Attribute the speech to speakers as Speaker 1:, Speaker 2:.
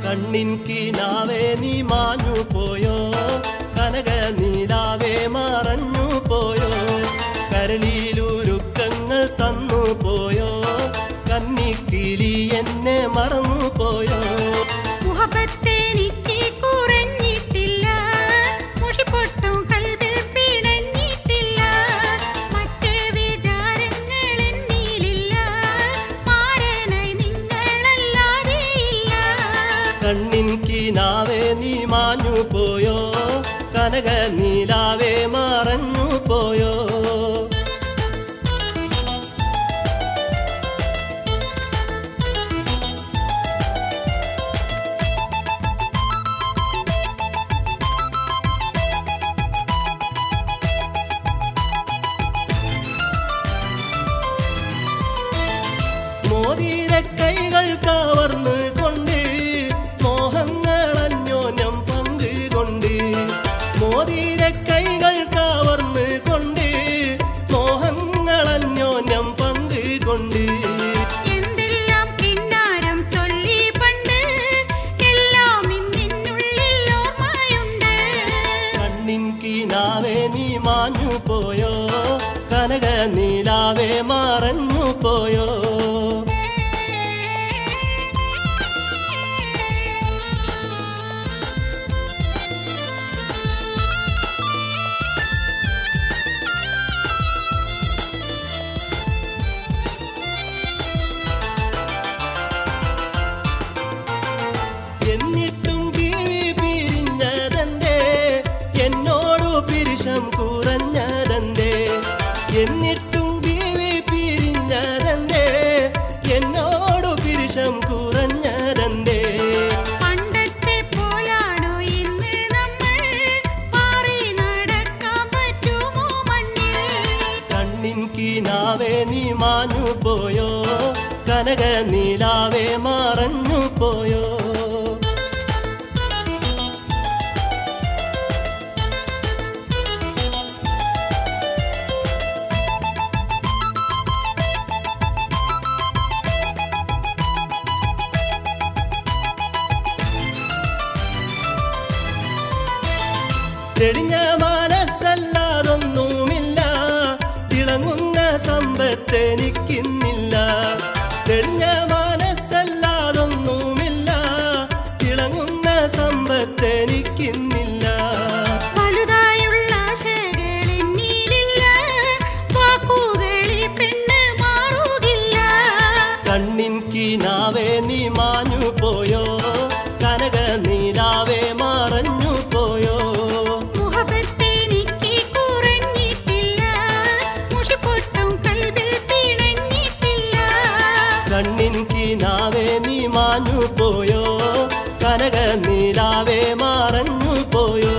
Speaker 1: കണ്ണിൻ കിനാവേ നീ മാഞ്ഞു പോയോ, കനക നീലാവേ മറഞ്ഞു പോയോ, കരളിയിലുരുക്കങ്ങൾ തന്നു പോയോ, കന്നിക്കിളി എന്നെ മറന്നു പോയോ. കണ്ണിൻ കിനാവേ നീ മാഞ്ഞു പോയോ, കനക നീലാവേ മറഞ്ഞു പോയോ. മോതിര കൈകൾ കവർന്ന് കൊണ്ട് മോഹങ്ങൾ അന്യോന്യം പങ്കുകൊണ്ട്, മോതിര കൈകൾ കവർന്ന് കൊണ്ട് മോഹങ്ങൾ അന്യോന്യം പങ്കുകൊണ്ട്. കണ്ണിൻ കിനാവേ നീ മാഞ്ഞു പോയോ, കനക നീലാവേ മറഞ്ഞു പോയോ. എന്നിട്ടും കിവി പിരിഞ്ഞതെന്തേ, എന്നോടു പിരിശം കുറഞ്ഞതെന്തേ, എന്നിട്ടും കിവി പിരിഞ്ഞതെന്തേ, എന്നോടു പിരിശം കുറഞ്ഞതെന്തേ.
Speaker 2: പണ്ടത്തെ പോലാണോ ഇന്ന് നമ്മൾ, പാറി നടക്കാൻ പറ്റുമോ മണ്ണിൽ.
Speaker 1: കണ്ണിൻ കിനാവേ നീ മാഞ്ഞു പോയോ, കനക നീലാവേ മറഞ്ഞു പോയോ. തെളിഞ്ഞ മനസ്സല്ലാതൊന്നുമില്ല, തിളങ്ങുന്ന സമ്പത്തെനിക്കിന്നില്ല. തെളിഞ്ഞ മനസ്സല്ലാതൊന്നുമില്ല, തിളങ്ങുന്ന സമ്പത്തെനിക്കിന്നില്ല.
Speaker 2: വലുതായുള്ള ആശകളെന്നിലില്ല, വാക്കുകളിൽ പെണ്ണ് മാറുകില്ല.
Speaker 1: കണ്ണിൻ കിനാവേ നീ മാഞ്ഞു പോയോ, കനക നീലാവേ മറഞ്ഞു പോയോ. കണ്ണിൻ കിനാവേ നീ മാഞ്ഞു പോയോ, കനക നീലാവേ മറഞ്ഞു പോയോ.